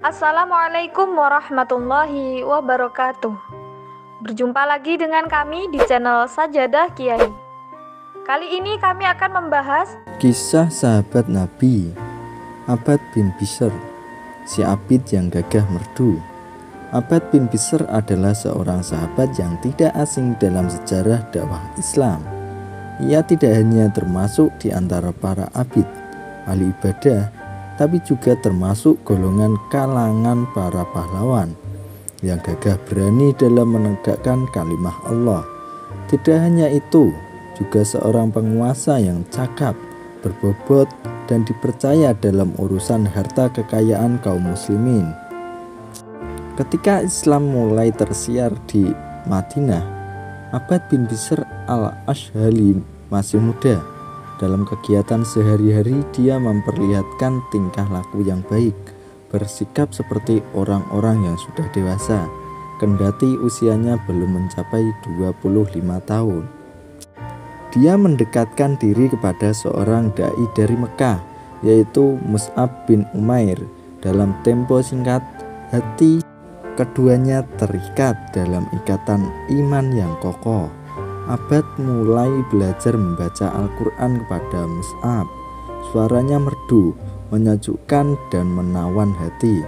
Assalamualaikum warahmatullahi wabarakatuh. Berjumpa lagi dengan kami di channel Sajadah Kiai. Kali ini kami akan membahas kisah sahabat Nabi, Abbad bin Bishr, si Abid yang gagah merdu. Abbad bin Bishr adalah seorang sahabat yang tidak asing dalam sejarah dakwah Islam. Ia tidak hanya termasuk di antara para abid, ahli ibadah, tapi juga termasuk golongan kalangan para pahlawan yang gagah berani dalam menegakkan kalimah Allah. Tidak hanya itu, juga seorang penguasa yang cakap, berbobot, dan dipercaya dalam urusan harta kekayaan kaum muslimin. Ketika Islam mulai tersiar di Madinah, Abbad bin Bishr al-Ashhali masih muda. Dalam kegiatan sehari-hari dia memperlihatkan tingkah laku yang baik, bersikap seperti orang-orang yang sudah dewasa, kendati usianya belum mencapai 25 tahun. Dia mendekatkan diri kepada seorang dai dari Mekah, yaitu Mus'ab bin Umair. Dalam tempo singkat, hati keduanya terikat dalam ikatan iman yang kokoh. Abbad mulai belajar membaca Al-Quran kepada Mus'ab. Suaranya merdu, menyejukkan dan menawan hati.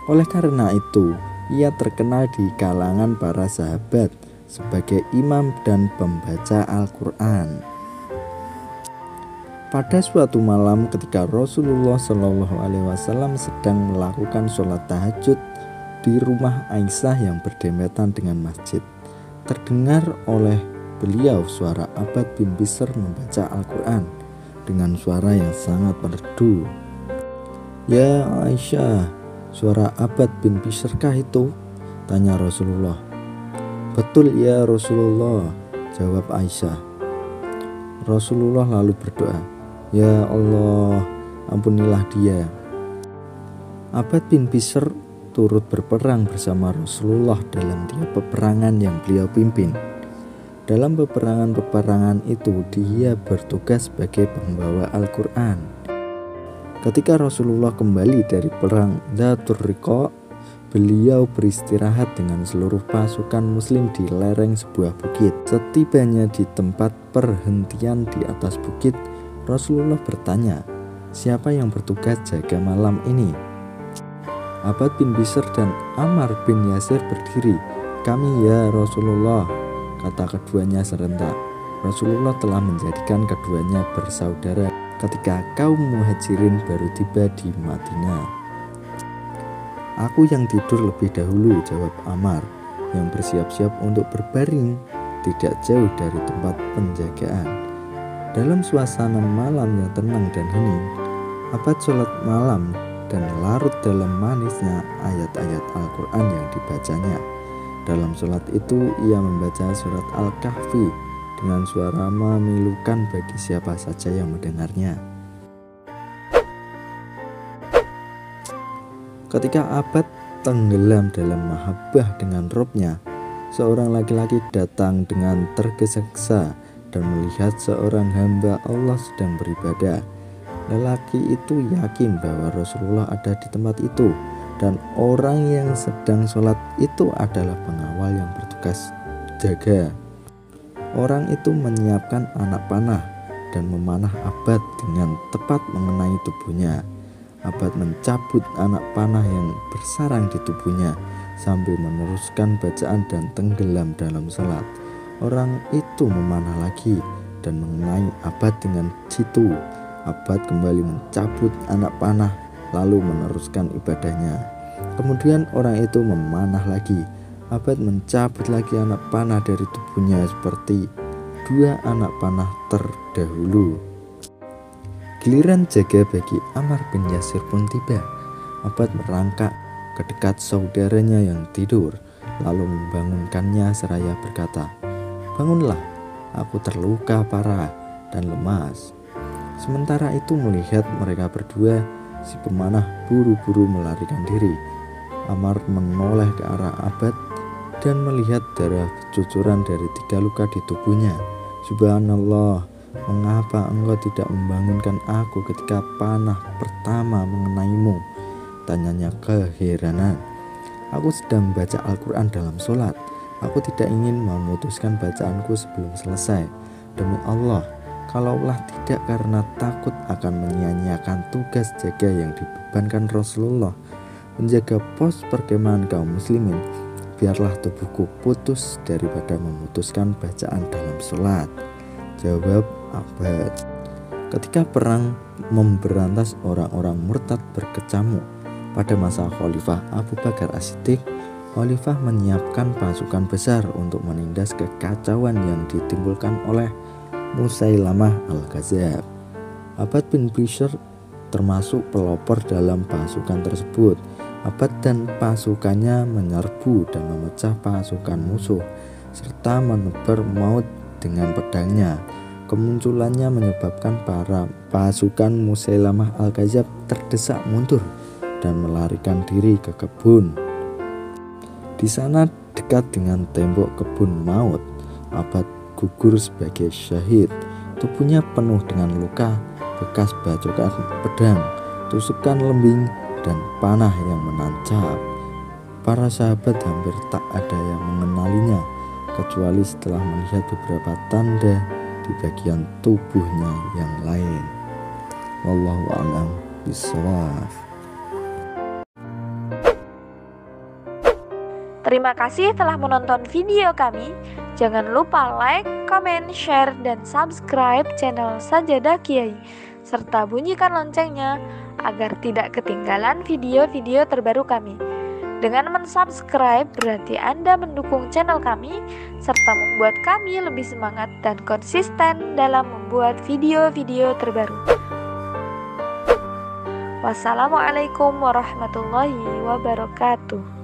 Oleh karena itu, ia terkenal di kalangan para sahabat sebagai imam dan pembaca Al-Quran. Pada suatu malam ketika Rasulullah SAW sedang melakukan sholat tahajud di rumah Aisyah yang berdempetan dengan masjid, terdengar oleh beliau suara Abbad bin Bishr membaca Al-Quran dengan suara yang sangat merdu. "Ya Aisyah, suara Abbad bin Bishr kah itu?" tanya Rasulullah. "Betul ya Rasulullah," jawab Aisyah. Rasulullah lalu berdoa, "Ya Allah, ampunilah dia." Abbad bin Bishr turut berperang bersama Rasulullah dalam tiap peperangan yang beliau pimpin. Dalam peperangan-peperangan itu dia bertugas sebagai pembawa Al-Quran. Ketika Rasulullah kembali dari perang Dzatur Riqa, beliau beristirahat dengan seluruh pasukan muslim di lereng sebuah bukit. Setibanya di tempat perhentian di atas bukit, Rasulullah bertanya, "Siapa yang bertugas jaga malam ini?" Abbad bin Bishr dan Ammar bin Yasir berdiri. "Kami ya Rasulullah," kata keduanya serentak. Rasulullah telah menjadikan keduanya bersaudara ketika kaum muhajirin baru tiba di Madinah. "Aku yang tidur lebih dahulu," jawab Ammar yang bersiap-siap untuk berbaring tidak jauh dari tempat penjagaan. Dalam suasana malam yang tenang dan hening, Abbad sholat malam dan larut dalam manisnya ayat-ayat Al-Quran yang dibacanya. Dalam sholat itu ia membaca surat Al-Kahfi dengan suara memilukan bagi siapa saja yang mendengarnya. Ketika Abbad tenggelam dalam mahabbah dengan Robnya, seorang laki-laki datang dengan tergesa-gesa dan melihat seorang hamba Allah sedang beribadah. Lelaki itu yakin bahwa Rasulullah ada di tempat itu, dan orang yang sedang sholat itu adalah pengawal yang bertugas jaga. Orang itu menyiapkan anak panah dan memanah Abbad dengan tepat mengenai tubuhnya. Abbad mencabut anak panah yang bersarang di tubuhnya sambil meneruskan bacaan dan tenggelam dalam sholat. Orang itu memanah lagi dan mengenai Abbad dengan jitu. Abbad kembali mencabut anak panah lalu meneruskan ibadahnya. Kemudian orang itu memanah lagi. Abbad mencabut lagi anak panah dari tubuhnya seperti dua anak panah terdahulu. Giliran jaga bagi Ammar bin Yasir pun tiba. Abbad merangkak ke dekat saudaranya yang tidur lalu membangunkannya seraya berkata, "Bangunlah, aku terluka parah dan lemas." Sementara itu melihat mereka berdua, si pemanah buru-buru melarikan diri. Ammar menoleh ke arah Abbad dan melihat darah bercucuran dari 3 luka di tubuhnya. "Subhanallah, mengapa engkau tidak membangunkan aku ketika panah pertama mengenaimu?" tanyanya keheranan. Aku sedang membaca Al-Quran dalam sholat. Aku tidak ingin memutuskan bacaanku sebelum selesai. Demi Allah, kalaulah tidak karena takut akan menyia-nyiakan tugas jaga yang dibebankan Rasulullah menjaga pos perkemahan kaum muslimin, biarlah tubuhku putus daripada memutuskan bacaan dalam sholat. Jawab Abbad. Ketika perang memberantas orang-orang murtad berkecamuk pada masa Khalifah Abu Bakar As-Siddiq, Khalifah menyiapkan pasukan besar untuk menindas kekacauan yang ditimbulkan oleh Musailamah Al-Kadzdzab. Abbad bin Bishr termasuk pelopor dalam pasukan tersebut. Abbad dan pasukannya menyerbu dan memecah pasukan musuh serta menebar maut dengan pedangnya. Kemunculannya menyebabkan para pasukan Musailamah Al-Kadzdzab terdesak mundur dan melarikan diri ke kebun. Di sana dekat dengan tembok kebun maut, Abbad gugur sebagai syahid. Tubuhnya penuh dengan luka, bekas bacokan pedang, tusukan lembing, dan panah yang menancap. Para sahabat hampir tak ada yang mengenalinya, kecuali setelah melihat beberapa tanda di bagian tubuhnya yang lain. Wallahu a'lam bishawab. Terima kasih telah menonton video kami. Jangan lupa like, comment, share, dan subscribe channel Sajadah Kiai, serta bunyikan loncengnya agar tidak ketinggalan video-video terbaru kami. Dengan mensubscribe berarti Anda mendukung channel kami, serta membuat kami lebih semangat dan konsisten dalam membuat video-video terbaru. Wassalamualaikum warahmatullahi wabarakatuh.